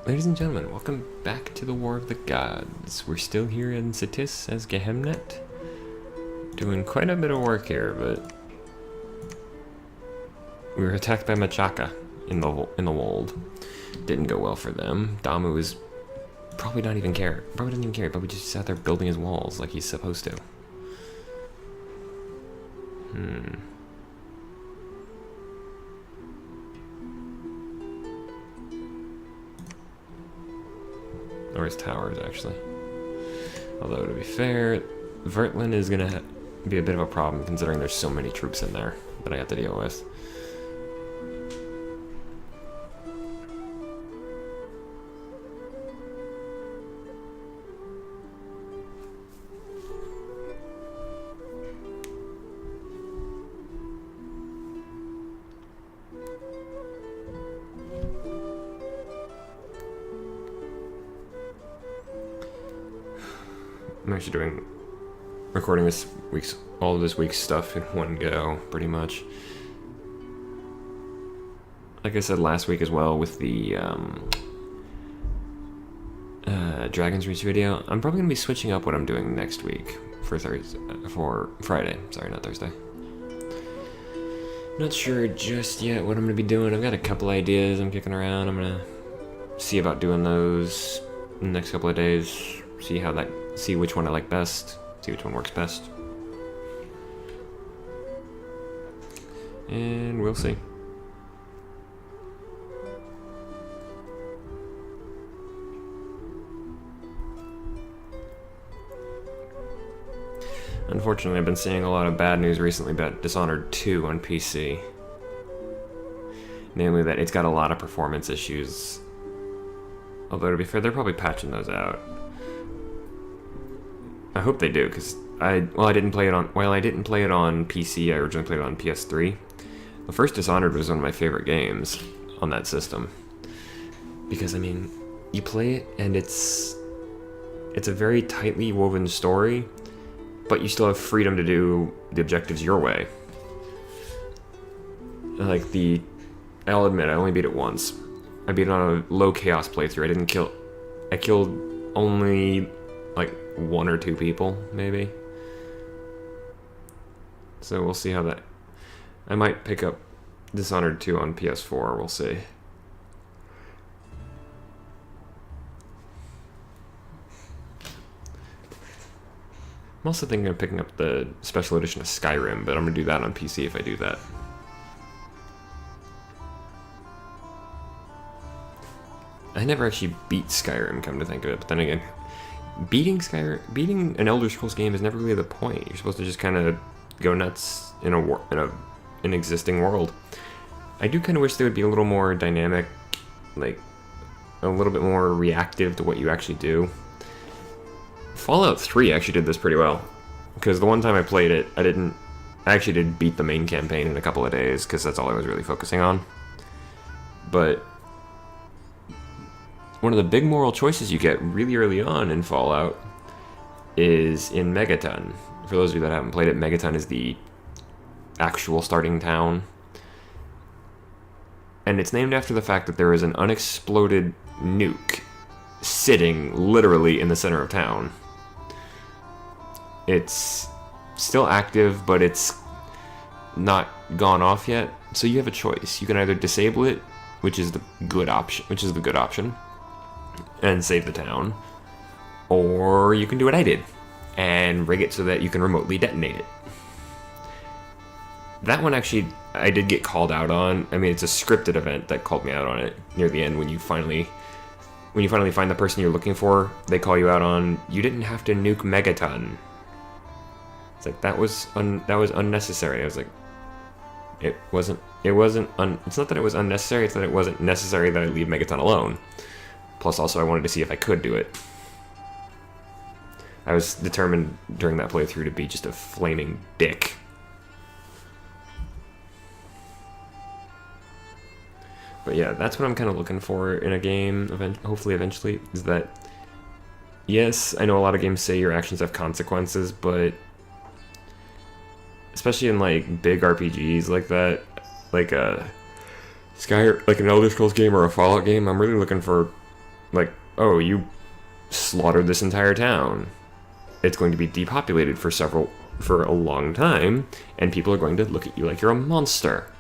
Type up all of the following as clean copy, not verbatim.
Ladies and gentlemen, welcome back to the War of the Gods. We're still here in Cetis as Gehemnet. Doing quite a bit of work here, but we were attacked by Machaka in the wold. Didn't go well for them. Damu is probably not even care. Probably doesn't even care. Probably just sat there building his walls like he's supposed to. Or his towers, actually. Although, to be fair, Vertlin is going to be a bit of a problem, considering there's so many troops in there that I have to deal with. I'm actually recording all of this week's stuff in one go, pretty much. Like I said last week as well with the Dragon's Reach video, I'm probably gonna be switching up what I'm doing next week for Friday. Sorry, not Thursday. Not sure just yet what I'm gonna be doing. I've got a couple ideas I'm kicking around. I'm gonna see about doing those in the next couple of days. See which one I like best, see which one works best. And we'll see. Unfortunately, I've been seeing a lot of bad news recently about Dishonored 2 on PC. Namely that it's got a lot of performance issues. Although to be fair, they're probably patching those out. I hope they do, because I didn't play it on PC. I originally played it on PS3. The first Dishonored was one of my favorite games on that system, because I mean, you play it and it's a very tightly woven story, but you still have freedom to do the objectives your way. I'll admit, I only beat it once. I beat it on a low chaos playthrough. I killed only like 1 or 2 people, maybe. So we'll see how that... I might pick up Dishonored 2 on PS4, we'll see. I'm also thinking of picking up the special edition of Skyrim, but I'm going to do that on PC if I do that. I never actually beat Skyrim, come to think of it, but then again, beating an Elder Scrolls game is never really the point. You're supposed to just kind of go nuts in an existing world. I do kind of wish they would be a little more dynamic, like a little bit more reactive to what you actually do. Fallout 3 actually did this pretty well, because the one time I played it, I actually did beat the main campaign in a couple of days, because that's all I was really focusing on. But one of the big moral choices you get really early on in Fallout is in Megaton. For those of you that haven't played it, Megaton is the actual starting town. And it's named after the fact that there is an unexploded nuke sitting literally in the center of town. It's still active, but it's not gone off yet. So you have a choice. You can either disable it, which is the good option, and save the town, or you can do what I did and rig it so that you can remotely detonate it. That one actually I did get called out on. I mean, it's a scripted event that called me out on it near the end. When you finally find the person you're looking for, they call you out on, you didn't have to nuke Megaton. It's like that was unnecessary. I was like, it's not that it was unnecessary, it's that it wasn't necessary that I leave Megaton alone. Plus, also, I wanted to see if I could do it. I was determined during that playthrough to be just a flaming dick. But yeah, that's what I'm kind of looking for in a game, hopefully eventually, is that, yes, I know a lot of games say your actions have consequences, but especially in like big RPGs like that, like an Elder Scrolls game or a Fallout game, I'm really looking for like, oh, you slaughtered this entire town. It's going to be depopulated for a long time, and people are going to look at you like you're a monster,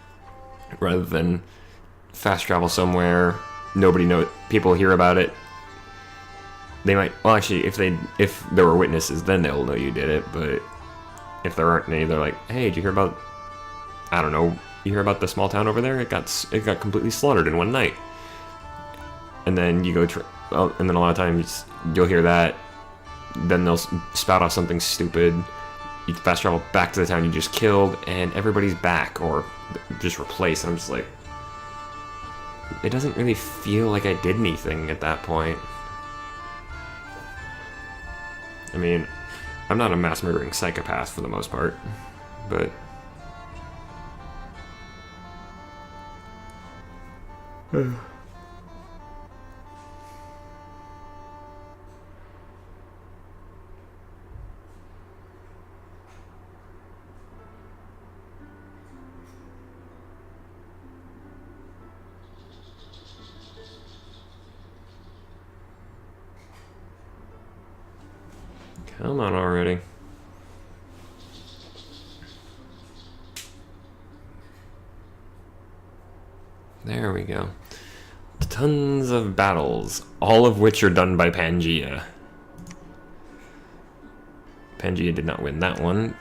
rather than fast travel somewhere. Nobody know. People hear about it. They might. Well, actually, if there were witnesses, then they'll know you did it. But if there aren't any, they're like, hey, did you hear about? I don't know. You hear about the small town over there? It got completely slaughtered in one night. And then you go. And then a lot of times you'll hear that. Then they'll spout off something stupid. You fast travel back to the town you just killed, and everybody's back or just replaced. And I'm just like, it doesn't really feel like I did anything at that point. I mean, I'm not a mass murdering psychopath for the most part, but come on already. There we go. Tons of battles, all of which are done by Pangea. Pangea did not win that one.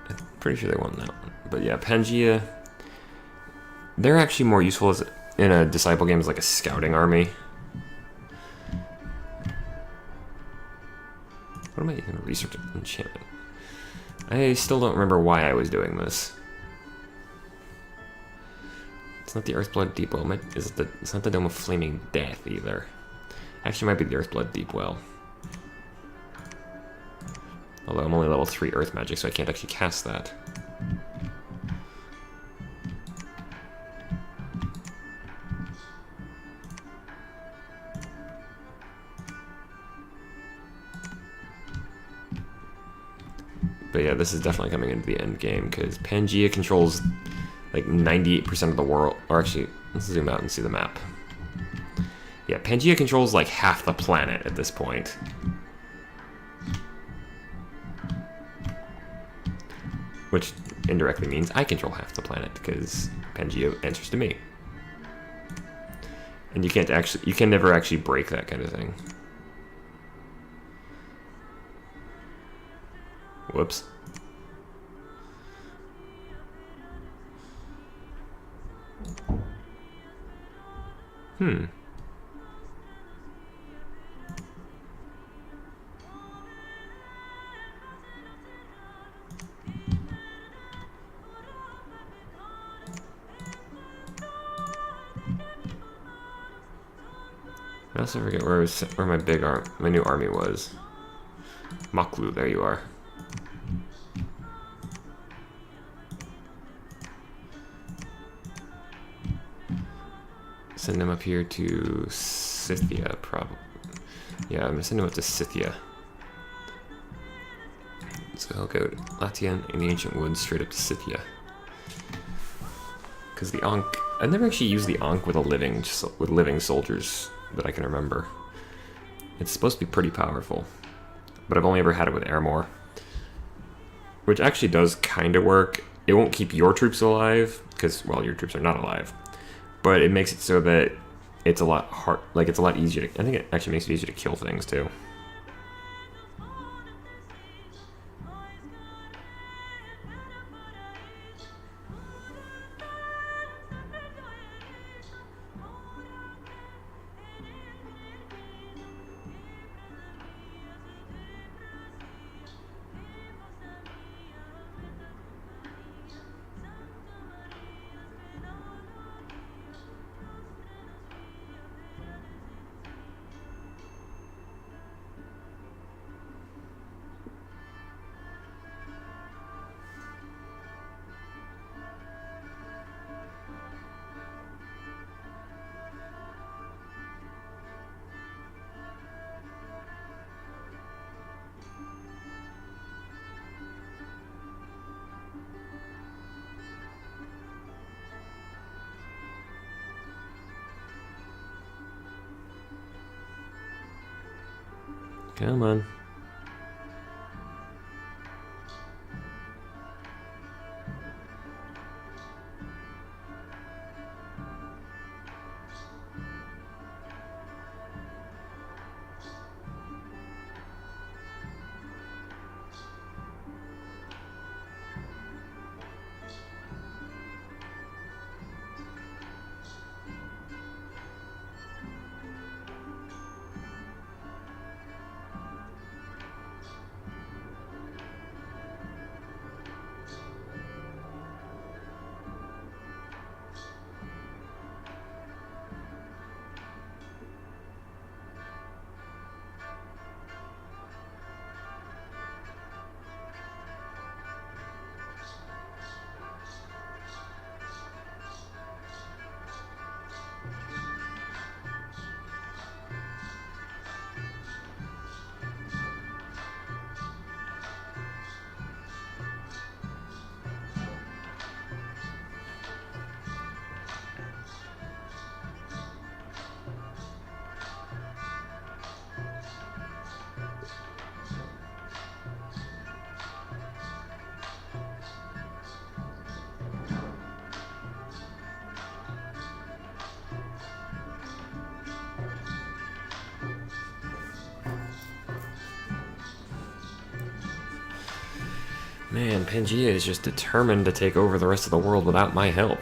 I'm pretty sure they won that one. But yeah, Pangea, they're actually more useful in a Disciple game as like a scouting army. What am I even researching? Enchantment. I still don't remember why I was doing this. It's not the Earthblood Deep Well. It's not the Dome of Flaming Death either. Actually, it might be the Earthblood Deep Well. Although I'm only level 3 Earth Magic, so I can't actually cast that. But yeah, this is definitely coming into the end game, because Pangea controls like 98% of the world. Or actually, let's zoom out and see the map. Yeah, Pangea controls like half the planet at this point. Which indirectly means I control half the planet, because Pangea answers to me. And you can never actually break that kind of thing. Whoops. I also forget where my new army was. Maklu, there you are. Send him up here to Scythia, probably. Yeah, I'm gonna send him up to Scythia. So I'll go to Latian in the Ancient Woods straight up to Scythia. Because the Ankh, I've never actually used the Ankh with living soldiers that I can remember. It's supposed to be pretty powerful, but I've only ever had it with Airmore, which actually does kind of work. It won't keep your troops alive, because, well, your troops are not alive, but it makes it so that it's a lot it's a lot easier to, I think it actually makes it easier to kill things, too. Come on. Man, Pangea is just determined to take over the rest of the world without my help.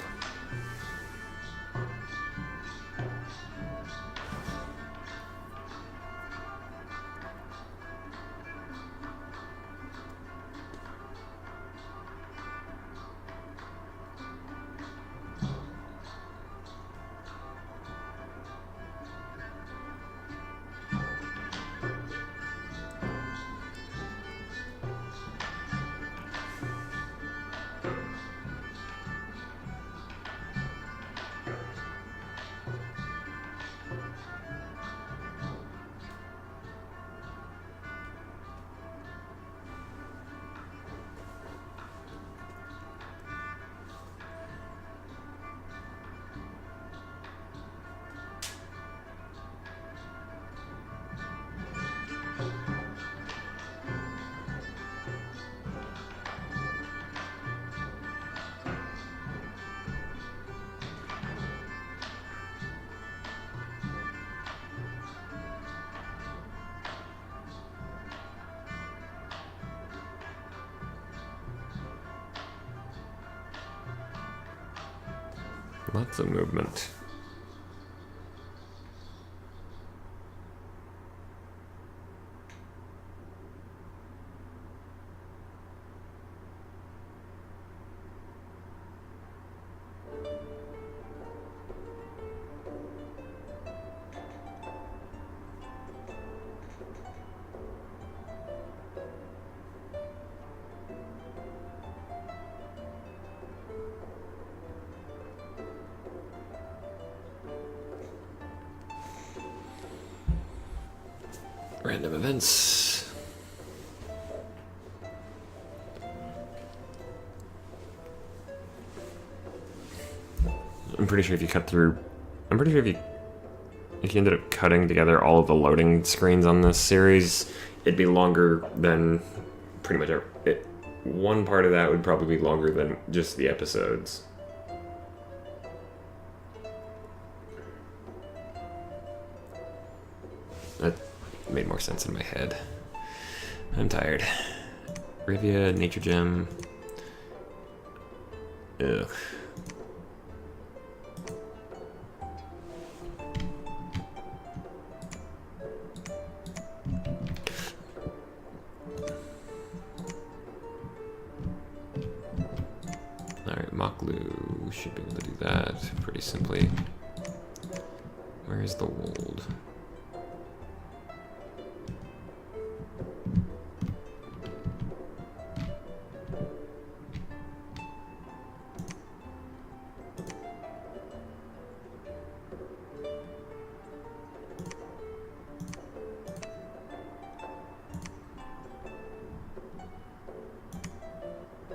Lots of movement. Random events. I'm pretty sure if you cut through... I'm pretty sure if you ended up cutting together all of the loading screens on this series, it'd be longer than pretty much one part of that would probably be longer than just the episodes. That made more sense in my head. I'm tired. Rivia, Nature Gem. Ugh. Alright, Moklu should be able to do that pretty simply. Where is the wold?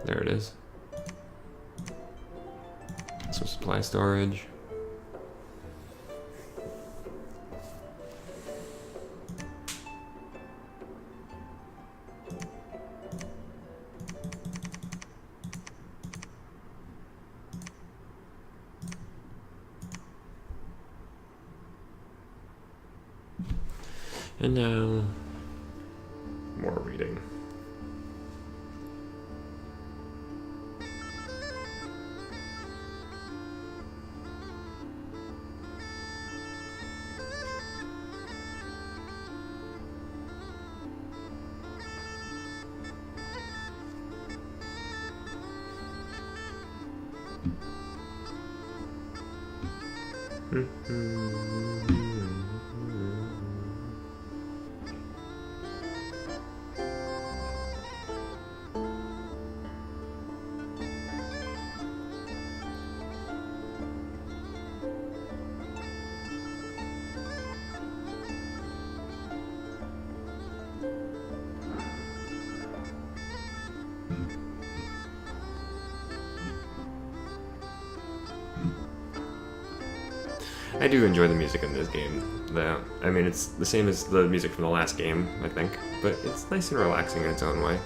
There it is. Some supply storage. And now, more reading. I do enjoy the music in this game. I mean, it's the same as the music from the last game, I think, but it's nice and relaxing in its own way.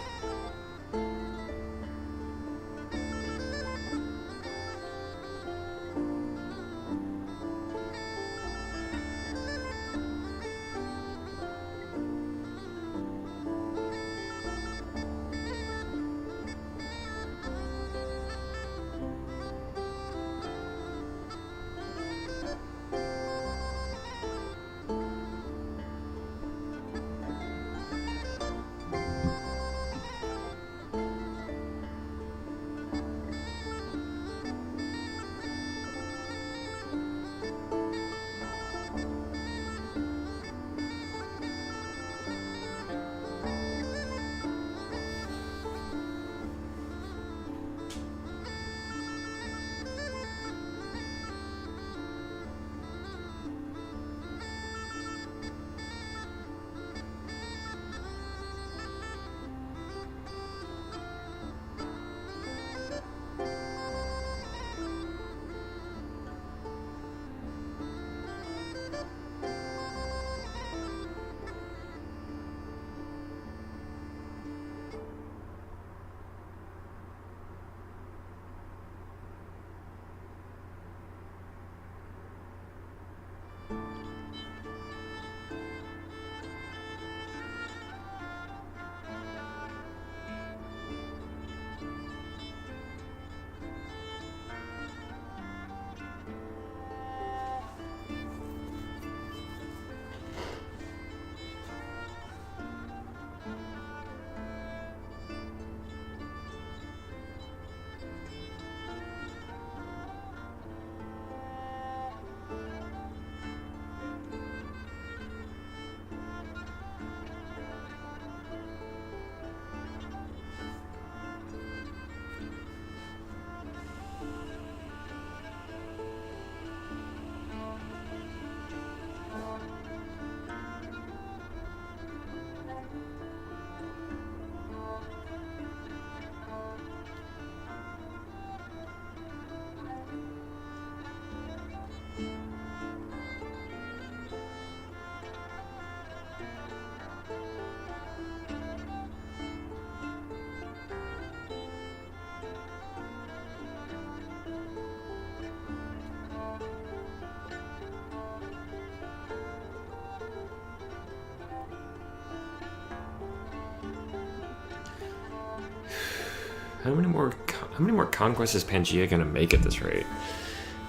How many more conquests is Pangaea gonna make at this rate?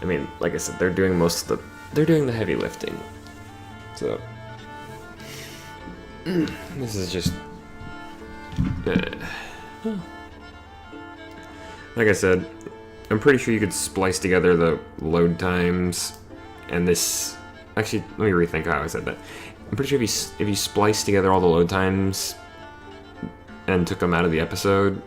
I mean, like I said, they're doing the heavy lifting. So this is just like I said, I'm pretty sure you could splice together the load times and this. Actually, let me rethink how I said that. I'm pretty sure if you splice together all the load times and took them out of the episode,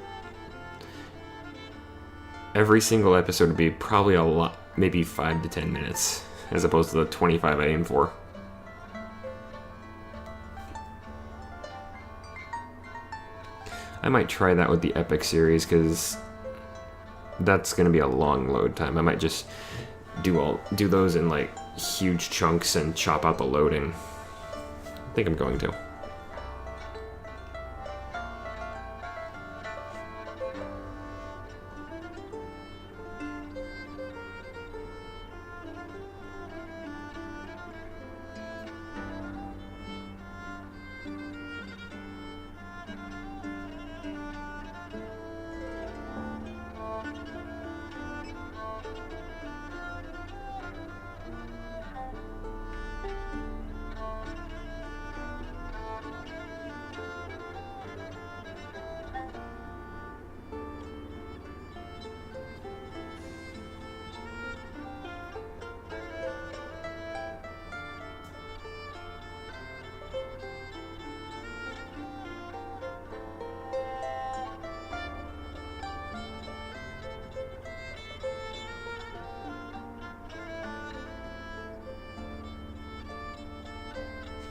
every single episode would be probably a lot, maybe 5 to 10 minutes, as opposed to the 25 I aim for. I might try that with the Epic series, because that's going to be a long load time. I might just do those in like huge chunks and chop out the loading. I think I'm going to.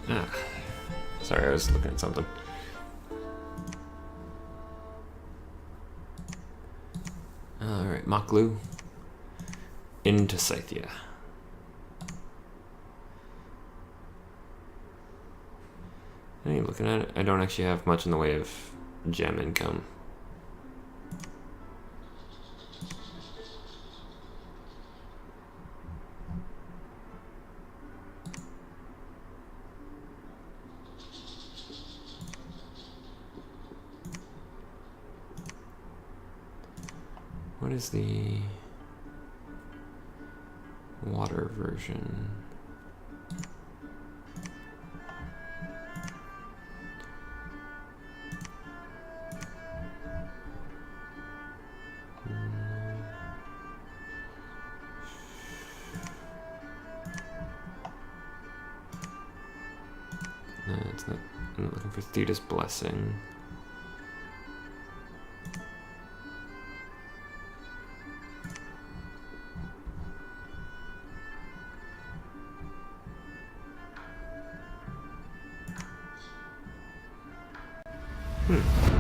Ah, sorry, I was looking at something. Alright, Maklu into Scythia. Hey, looking at it, I don't actually have much in the way of gem income. What is the water version? No, it's not. I'm not looking for Theda's Blessing. Hmm.